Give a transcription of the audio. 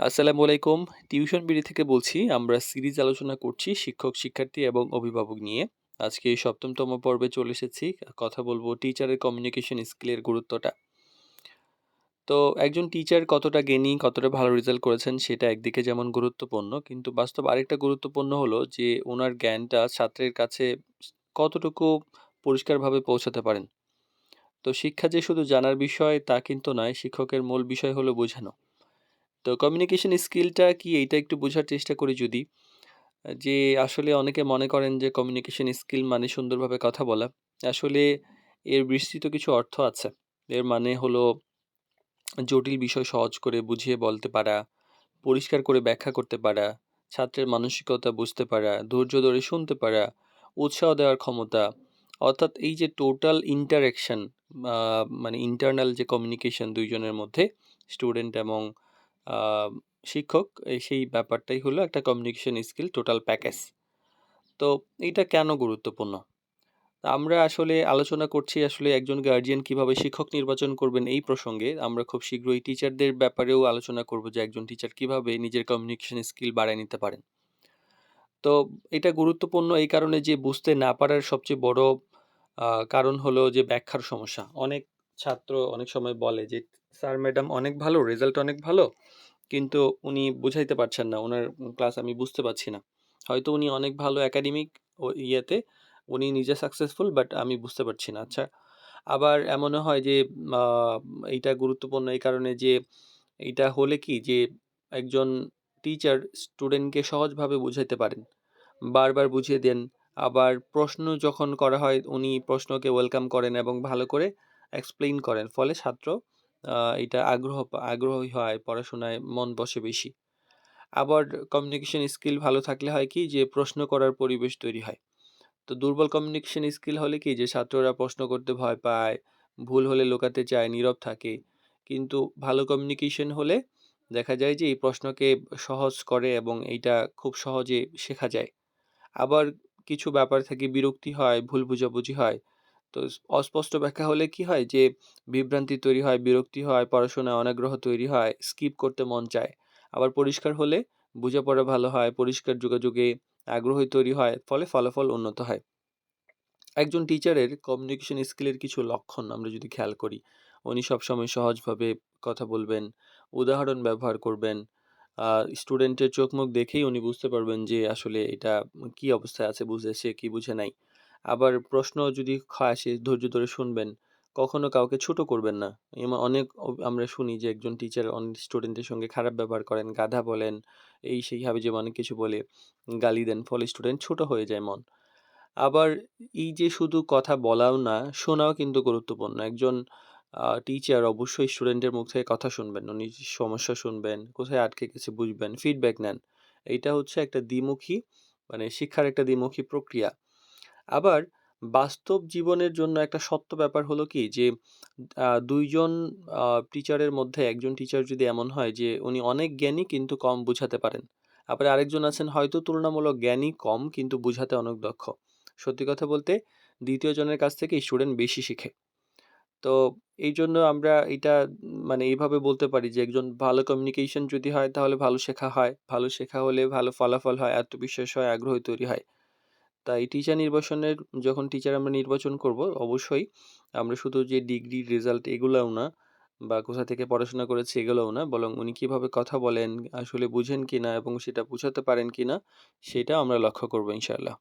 আসসালামু আলাইকুম। Tuition BD থেকে বলছি। আমরা সিরিজ আলোচনা করছি শিক্ষক, শিক্ষার্থী এবং অভিভাবক নিয়ে। আজকে ৭ম পর্বে চলে এসেছি। কথা বলবো টিচারের কমিউনিকেশন স্কিলের গুরুত্বটা। তো একজন টিচার কতটা জ্ঞানী, কতটা ভালো রেজাল্ট করেছেন সেটা একদিকে যেমন গুরুত্বপূর্ণ, কিন্তু বাস্তব আরেকটা গুরুত্বপূর্ণ হলো যে উনার জ্ঞানটা ছাত্রের কাছে কতটুকু পরিষ্কারভাবে পৌঁছাতে পারেন। তো শিক্ষা যে শুধু জানার বিষয় তা কিন্তু নয়, শিক্ষকের মূল বিষয় হলো বোঝানো। তো কমিউনিকেশন স্কিলটা কি এইটা একটু বোঝার চেষ্টা করি যদি। যে আসলে অনেকে মনে করেন যে কমিউনিকেশন স্কিল মানে সুন্দরভাবে কথা বলা। আসলে এর বিস্তৃত কিছু অর্থ আছে। এর মানে হলো জটিল বিষয় সহজ করে বুঝিয়ে বলতে পারা, পরিষ্কার করে ব্যাখ্যা করতে পারা, ছাত্রের মানসিকতা বুঝতে পারা, ধৈর্য ধরে শুনতে পারা, উৎসাহ দেওয়ার ক্ষমতা। অর্থাৎ এই যে টোটাল ইন্টারেকশন, মানে ইন্টারনাল যে কমিউনিকেশন ২ জনের মধ্যে, স্টুডেন্ট এবং আ শিক্ষক, সেই ব্যাপারটাই হলো একটা কমিউনিকেশন স্কিল টোটাল প্যাকেজ। তো এইটা কেন গুরুত্বপূর্ণ? আমরা আসলে আলোচনা করছি আসলে একজন গার্ডিয়ান কিভাবে শিক্ষক নির্বাচন করবেন এই প্রসঙ্গে। আমরা খুব শীঘ্রই টিচারদের ব্যাপারেও আলোচনা করব যে একজন টিচার কিভাবে নিজের কমিউনিকেশন স্কিল বাড়ায় নিতে পারেন। তো এটা গুরুত্বপূর্ণ এই কারণে যে বুঝতে না পারার সবচেয়ে বড় কারণ হলো যে ব্যাখ্যার সমস্যা। অনেক ছাত্র অনেক সময় বলে যে, "স্যার ম্যাডাম অনেক ভালো, রেজাল্ট অনেক ভালো। কিন্তু উনি বুঝাইতে পারছেন না। উনার ক্লাস আমি বুঝতে পারছি না। হয়তো উনি অনেক ভালো একাডেমিক ইয়েতে, উনি নিজে সাকসেসফুল বাট আমি বুঝতে পারছি না। আচ্ছা, আবার এমনও হয় যে আ এইটা গুরুত্বপূর্ণ এই কারণে যে এইটা হলে কি যে একজন টিচার স্টুডেন্টকে সহজভাবে বুঝাইতে পারেন। বারবার বুঝিয়ে দেন। আবার প্রশ্ন যখন করা হয় উনি প্রশ্নকে ওয়েলকাম করেন এবং ভালো করে এক্সপ্লেইন করেন। ফলে ছাত্র আ এটা আগ্রহী হয়, পড়াশোনায় মন বসে বেশি। আবার কমিউনিকেশন স্কিল ভালো থাকলে হয় কি যে প্রশ্ন করার পরিবেশ তৈরি হয়। তো দুর্বল কমিউনিকেশন স্কিল হলে কি যে ছাত্ররা প্রশ্ন করতে ভয় পায়, ভুল হলে লুকাতে চায়, নীরব থাকে। কিন্তু ভালো কমিউনিকেশন হলে দেখা যায় যে এই প্রশ্নকে সহজ করে এবং এইটা খুব সহজে শেখা যায়। আবার কিছু ব্যাপার থেকে বিরক্তি হয়, ভুল বোঝাবুঝি হয়। তো অস্পষ্ট ব্যাখ্যা হলে কি হয় যে বিভ্রান্তি তৈরি হয়, বিরক্তি হয়, পড়াশোনায় অনাগ্রহ তৈরি হয়, স্কিপ করতে মন চায়। আবার পরিষ্কার হলে বোঝাপড়া ভালো হয়, পরিষ্কার যোগাযোগে আগ্রহী তৈরি হয়, ফলে ফলাফল উন্নত হয়। একজন টিচারের কমিউনিকেশন স্কিলের কিছু লক্ষণ আমরা যদি খেয়াল করি, উনি সবসময় সহজভাবে কথা বলবেন, উদাহরণ ব্যবহার করবেন, স্টুডেন্টের চোখ মুখ দেখেই উনি বুঝতে পারবেন যে আসলে এটা কি অবস্থায় আছে, বুঝেছে কি বুঝে নাই। আবার প্রশ্ন যদি আসে ধৈর্য ধরে শুনবেন, কখনো কাউকে ছোট করবেন না। অনেক আমরা শুনি যে একজন টিচার অনেক স্টুডেন্টের সঙ্গে খারাপ ব্যবহার করেন, গাধা বলেন, এই সেই হাবিজাবি অনেক কিছু বলে গালি দেন, ফলে স্টুডেন্ট ছোট হয়ে যায় মন। আবার এই যে শুধু কথা বলাও না, শোনাও কিন্তু গুরুত্বপূর্ণ। একজন টিচার অবশ্যই স্টুডেন্টের মুখ থেকে কথা শুনবেন। উনি সমস্যা শুনবেন, কোথায় আটকে গেছে বুঝবেন, ফিডব্যাক নেন। এইটা হচ্ছে একটা দ্বিমুখী, মানে শিক্ষার একটা দ্বিমুখী প্রক্রিয়া। আবার বাস্তব জীবনের জন্য একটা সত্য ব্যাপার হলো কি যে ২ জন টিচারের মধ্যে একজন টিচার যদি এমন হয় যে উনি অনেক জ্ঞানী কিন্তু কম বুঝাতে পারেন। আবার আরেকজন আছেন হয়তো তুলনামূলক জ্ঞানী কম কিন্তু বুঝাতে অনেক দক্ষ। সত্যি কথা বলতে ২য় জনের কাছ থেকে স্টুডেন্ট বেশি শিখে। তো এইজন্য আমরা এটা মানে এইভাবে বলতে পারি যে একজন ভালো কমিউনিকেশন যদি হয় তাহলে ভালো শেখা হয়। ভালো শেখা হলে ভালো ফলাফল হয়, আত্মবিশ্বাস হয়, আগ্রহ তৈরি হয়। তাই টিচার নির্বাচনের যখন টিচার আমরা নির্বাচন করব, অবশ্যই আমরা শুধু যে ডিগ্রি রেজাল্ট এগুলাও না, বা কোথা থেকে পড়াশোনা করেছে এগুলোও না, বরং উনি কিভাবে কথা বলেন, আসলে বুঝেন কিনা এবং সেটা বুঝাতে পারেন কিনা সেটা আমরা লক্ষ্য করব ইনশাআল্লাহ।